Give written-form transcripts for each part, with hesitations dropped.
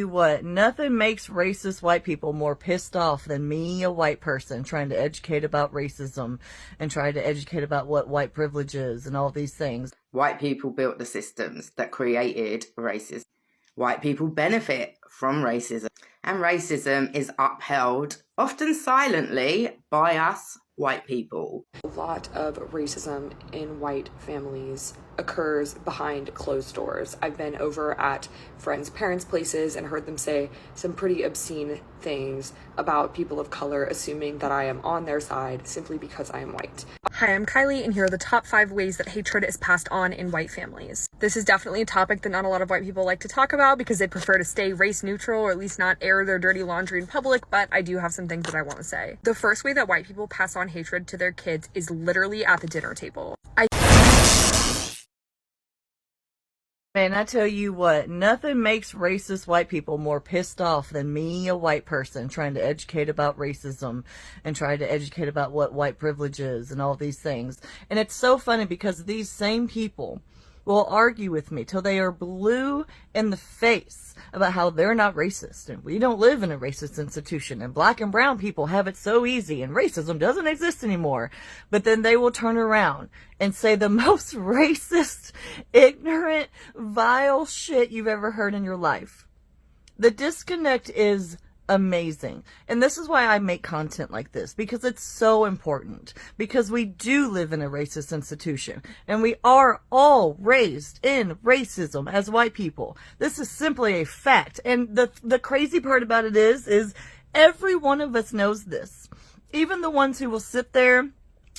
What? Nothing makes racist white people more pissed off than me, a white person, trying to educate about racism and trying to educate about what white privilege is and all these things. White people built the systems that created racism. White people benefit from racism, and racism is upheld, often silently, by us white people. A lot of racism in white families occurs behind closed doors. I've been over at friends' parents' places and heard them say some pretty obscene things about people of color, assuming that I am on their side simply because I am white. Hi, I'm Kylie, and here are the top 5 ways that hatred is passed on in white families. This is definitely a topic that not a lot of white people like to talk about because they prefer to stay race neutral or at least not air their dirty laundry in public, but I do have some things that I want to say. The first way that white people pass on hatred to their kids is literally at the dinner table. Man, I tell you what, nothing makes racist white people more pissed off than me, a white person, trying to educate about racism and trying to educate about what white privilege is and all these things. And it's so funny because these same people will argue with me till they are blue in the face about how they're not racist and we don't live in a racist institution and black and brown people have it so easy and racism doesn't exist anymore. But then they will turn around and say the most racist, ignorant, vile shit you've ever heard in your life. The disconnect is amazing. And this is why I make content like this, because it's so important. Because we do live in a racist institution, and we are all raised in racism as white people. This is simply a fact. And the crazy part about it is every one of us knows this. Even the ones who will sit there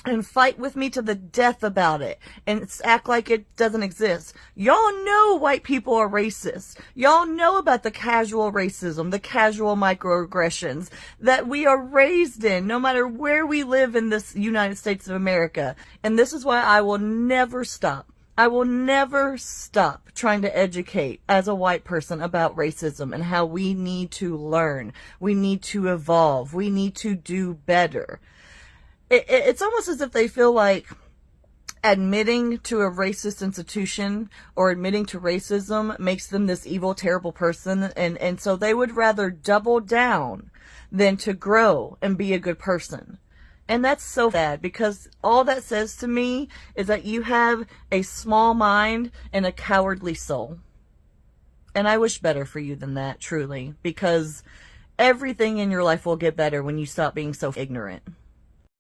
and fight with me to the death about it and act like it doesn't exist. Y'all know white people are racist. Y'all know about the casual racism, the casual microaggressions that we are raised in, no matter where we live in this United States of America. And this is why I will never stop. I will never stop trying to educate as a white person about racism and how we need to learn. We need to evolve. We need to do better. It's almost as if they feel like admitting to a racist institution or admitting to racism makes them this evil, terrible person. And so they would rather double down than to grow and be a good person. And that's so bad, because all that says to me is that you have a small mind and a cowardly soul. And I wish better for you than that, truly, because everything in your life will get better when you stop being so ignorant.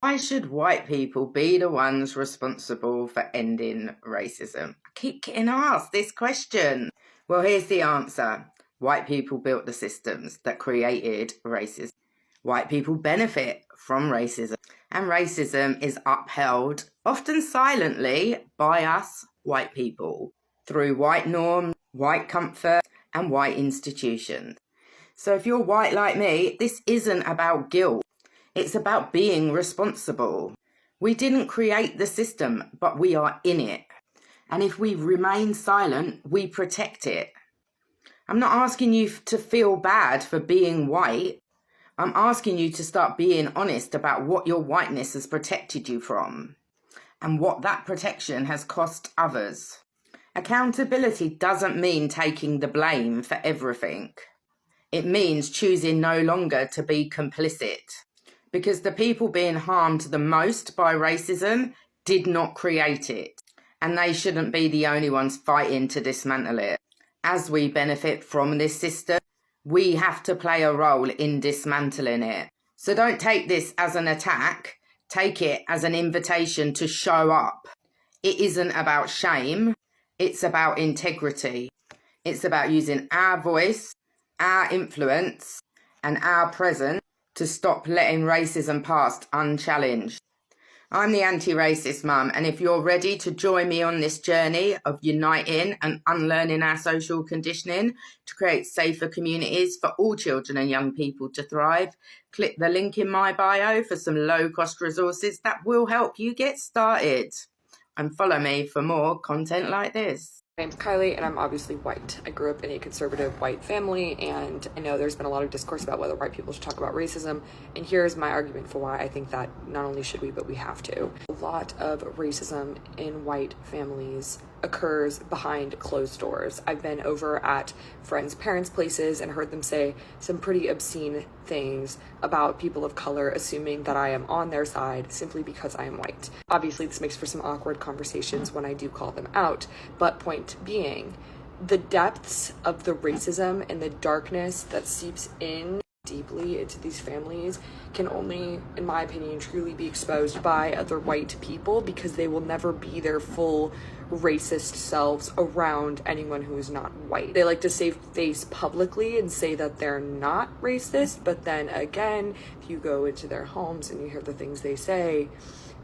Why should white people be the ones responsible for ending racism? I keep getting asked this question. Well, here's the answer. White people built the systems that created racism. White people benefit from racism, and racism is upheld, often silently, by us white people through white norms, white comfort, and white institutions. So if you're white like me, this isn't about guilt. It's about being responsible. We didn't create the system, but we are in it. And if we remain silent, we protect it. I'm not asking you to feel bad for being white. I'm asking you to start being honest about what your whiteness has protected you from and what that protection has cost others. Accountability doesn't mean taking the blame for everything. It means choosing no longer to be complicit. Because the people being harmed the most by racism did not create it. And they shouldn't be the only ones fighting to dismantle it. As we benefit from this system, we have to play a role in dismantling it. So don't take this as an attack. Take it as an invitation to show up. It isn't about shame. It's about integrity. It's about using our voice, our influence, and our presence to stop letting racism pass unchallenged. I'm the anti-racist mum, and if you're ready to join me on this journey of uniting and unlearning our social conditioning to create safer communities for all children and young people to thrive, click the link in my bio for some low-cost resources that will help you get started. And follow me for more content like this. My name's Kylie, and I'm obviously white. I grew up in a conservative white family, and I know there's been a lot of discourse about whether white people should talk about racism, and here's my argument for why I think that not only should we, but we have to. A lot of racism in white families occurs behind closed doors. I've been over at friends' parents' places and heard them say some pretty obscene things about people of color, assuming that I am on their side simply because I am white. Obviously, this makes for some awkward conversations when I do call them out, but point being, the depths of the racism and the darkness that seeps in deeply into these families can only, in my opinion, truly be exposed by other white people, because they will never be their full racist selves around anyone who is not white. They like to save face publicly and say that they're not racist, but then again, if you go into their homes and you hear the things they say,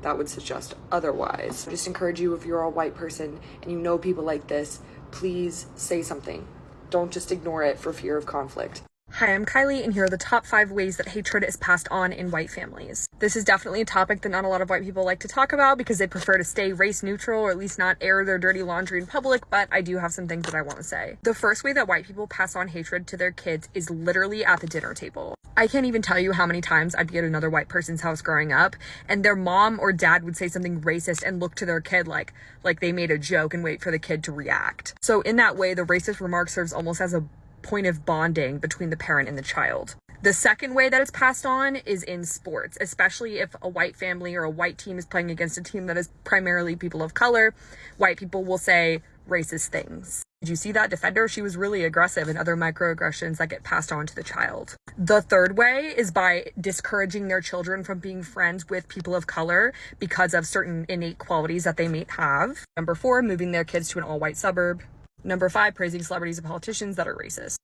that would suggest otherwise. I just encourage you, if you're a white person and you know people like this, please say something. Don't just ignore it for fear of conflict. Hi, I'm Kylie, and here are the top 5 ways that hatred is passed on in white families. This is definitely a topic that not a lot of white people like to talk about because they prefer to stay race neutral, or at least not air their dirty laundry in public, but I do have some things that I want to say. The first way that white people pass on hatred to their kids is literally at the dinner table. I can't even tell you how many times I'd be at another white person's house growing up, and their mom or dad would say something racist and look to their kid like they made a joke and wait for the kid to react. So in that way, the racist remark serves almost as a point of bonding between the parent and the child. The second way that it's passed on is in sports, especially if a white family or a white team is playing against a team that is primarily people of color. White people will say racist things. Did you see that defender? She was really aggressive, and other microaggressions that get passed on to the child. The third way is by discouraging their children from being friends with people of color because of certain innate qualities that they may have. Number 4, moving their kids to an all-white suburb. Number 5, praising celebrities and politicians that are racist.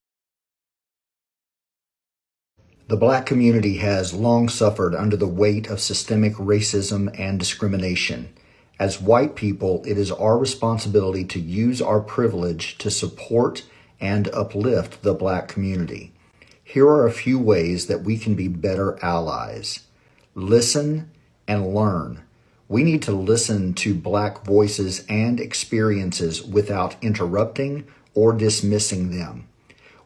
The Black community has long suffered under the weight of systemic racism and discrimination. As white people, it is our responsibility to use our privilege to support and uplift the Black community. Here are a few ways that we can be better allies. Listen and learn. We need to listen to Black voices and experiences without interrupting or dismissing them.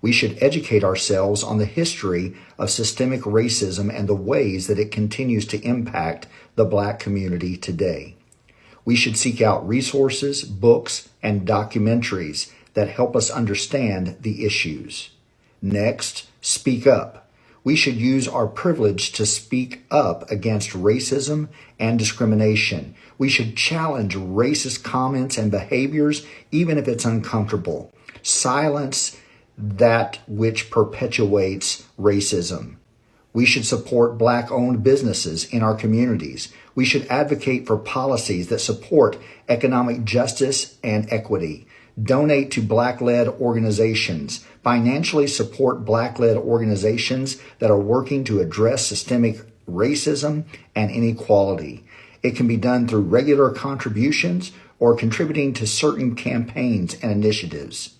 We should educate ourselves on the history of systemic racism and the ways that it continues to impact the Black community today. We should seek out resources, books, and documentaries that help us understand the issues. Next, speak up. We should use our privilege to speak up against racism and discrimination. We should challenge racist comments and behaviors, even if it's uncomfortable. Silence that which perpetuates racism. We should support Black-owned businesses in our communities. We should advocate for policies that support economic justice and equity. Donate to Black-led organizations. Financially support Black-led organizations that are working to address systemic racism and inequality. It can be done through regular contributions or contributing to certain campaigns and initiatives.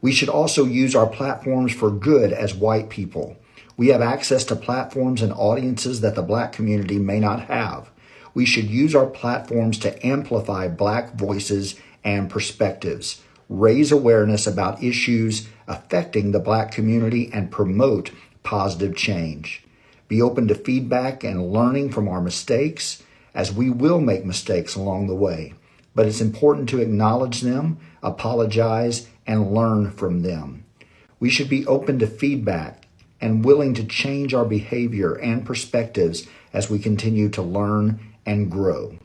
We should also use our platforms for good as white people. We have access to platforms and audiences that the Black community may not have. We should use our platforms to amplify Black voices and perspectives, raise awareness about issues affecting the Black community, and promote positive change. Be open to feedback and learning from our mistakes, as we will make mistakes along the way. But it's important to acknowledge them, apologize, and learn from them. We should be open to feedback and willing to change our behavior and perspectives as we continue to learn and grow.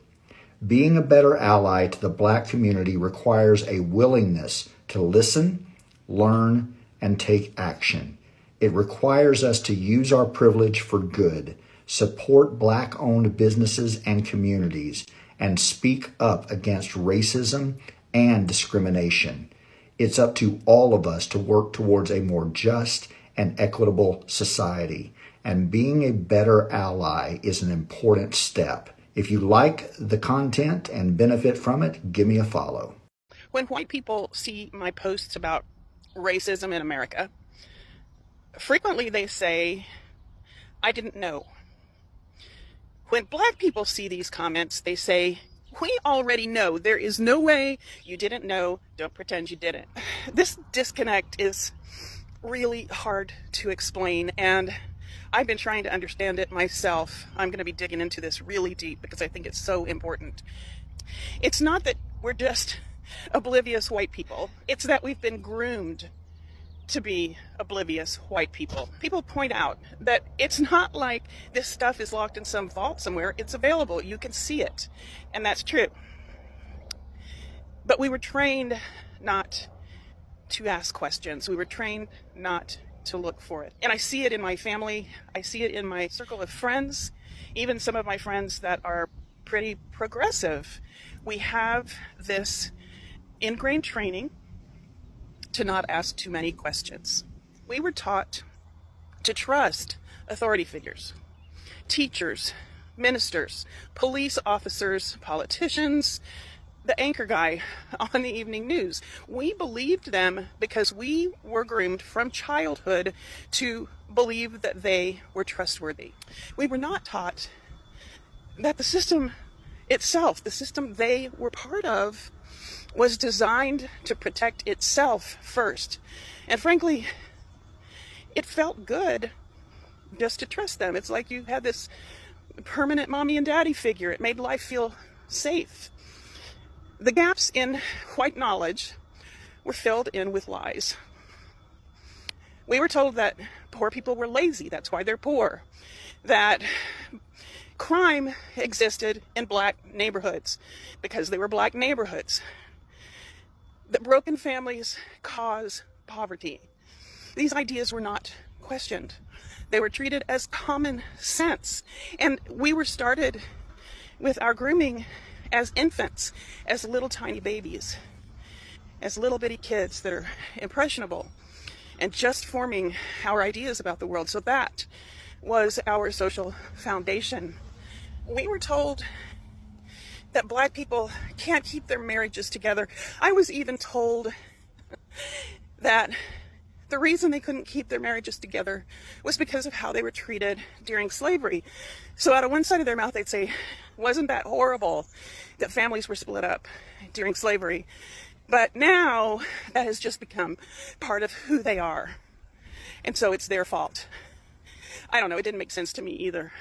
Being a better ally to the Black community requires a willingness to listen, learn, and take action. It requires us to use our privilege for good, support Black-owned businesses and communities, and speak up against racism and discrimination. It's up to all of us to work towards a more just and equitable society, and being a better ally is an important step. If you like the content and benefit from it, give me a follow. When white people see my posts about racism in America, frequently they say, "I didn't know." When Black people see these comments, they say, "We already know. There is no way you didn't know. Don't pretend you didn't." This disconnect is really hard to explain, and I've been trying to understand it myself. I'm going to be digging into this really deep because I think it's so important. It's not that we're just oblivious white people. It's that we've been groomed to be oblivious white people. People point out that it's not like this stuff is locked in some vault somewhere. It's available. You can see it. And that's true. But we were trained not to ask questions. We were trained not to look for it. And I see it in my family. I see it in my circle of friends, even some of my friends that are pretty progressive. We have this ingrained training to not ask too many questions. We were taught to trust authority figures, teachers, ministers, police officers, politicians, the anchor guy on the evening news. We believed them because we were groomed from childhood to believe that they were trustworthy. We were not taught that the system itself, the system they were part of, was designed to protect itself first. And frankly, it felt good just to trust them. It's like you had this permanent mommy and daddy figure. It made life feel safe. The gaps in white knowledge were filled in with lies. We were told that poor people were lazy, that's why they're poor. That crime existed in black neighborhoods because they were black neighborhoods. That broken families cause poverty. These ideas were not questioned. They were treated as common sense. And we were started with our grooming as infants, as little tiny babies, as little bitty kids that are impressionable and just forming our ideas about the world. So that was our social foundation. We were told that black people can't keep their marriages together. I was even told that the reason they couldn't keep their marriages together was because of how they were treated during slavery. So out of one side of their mouth, they'd say, wasn't that horrible that families were split up during slavery? But now that has just become part of who they are. And so it's their fault. I don't know, it didn't make sense to me either.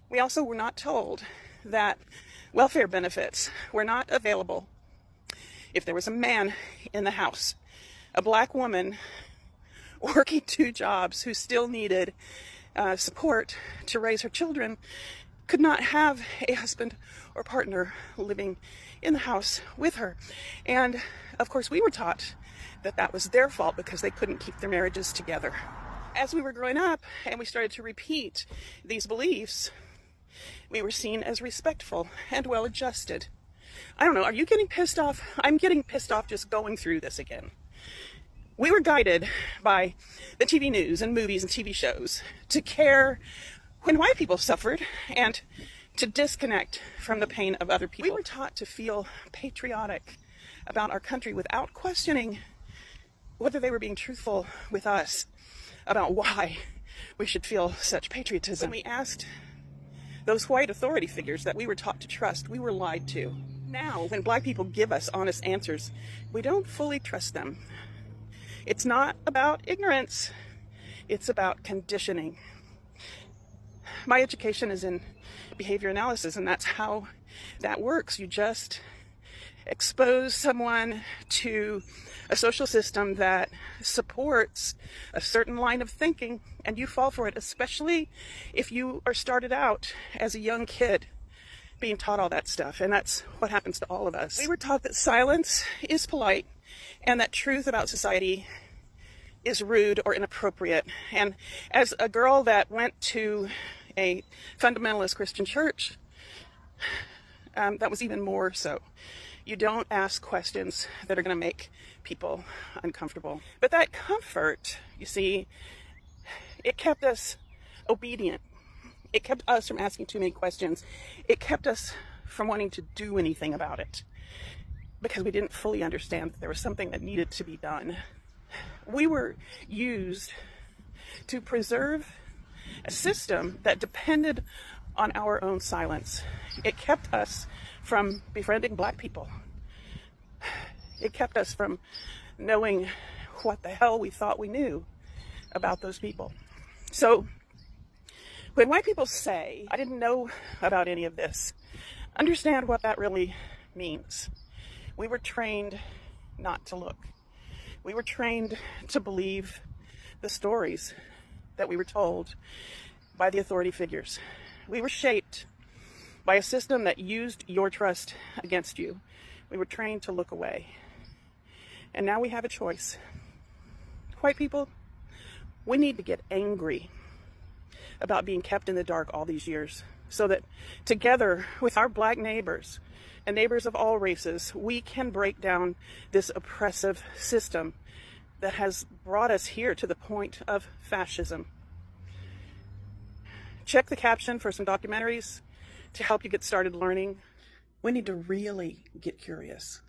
We also were not told that welfare benefits were not available if there was a man in the house, a black woman working 2 jobs who still needed support to raise her children, could not have a husband or partner living in the house with her. And of course we were taught that that was their fault because they couldn't keep their marriages together. As we were growing up and we started to repeat these beliefs, we were seen as respectful and well-adjusted. I don't know, are you getting pissed off? I'm getting pissed off just going through this again. We were guided by the TV news and movies and TV shows to care when white people suffered and to disconnect from the pain of other people. We were taught to feel patriotic about our country without questioning whether they were being truthful with us about why we should feel such patriotism. When we asked those white authority figures that we were taught to trust, we were lied to. Now, when black people give us honest answers, we don't fully trust them. It's not about ignorance, it's about conditioning. My education is in behavior analysis, and that's how that works. You just expose someone to a social system that supports a certain line of thinking, and you fall for it, especially if you are started out as a young kid being taught all that stuff. And that's what happens to all of us. We were taught that silence is polite and that truth about society is rude or inappropriate. And as a girl that went to a fundamentalist Christian church, that was even more so. You don't ask questions that are going to make people uncomfortable. But that comfort, you see, it kept us obedient. It kept us from asking too many questions. It kept us from wanting to do anything about it because we didn't fully understand that there was something that needed to be done. We were used to preserve a system that depended on our own silence. It kept us from befriending black people. It kept us from knowing what the hell we thought we knew about those people. So when white people say, I didn't know about any of this, understand what that really means. We were trained not to look. We were trained to believe the stories that we were told by the authority figures. We were shaped by a system that used your trust against you. We were trained to look away. And now we have a choice. White people, we need to get angry about being kept in the dark all these years, so that together with our black neighbors and neighbors of all races, we can break down this oppressive system that has brought us here to the point of fascism. Check the caption for some documentaries to help you get started learning. We need to really get curious.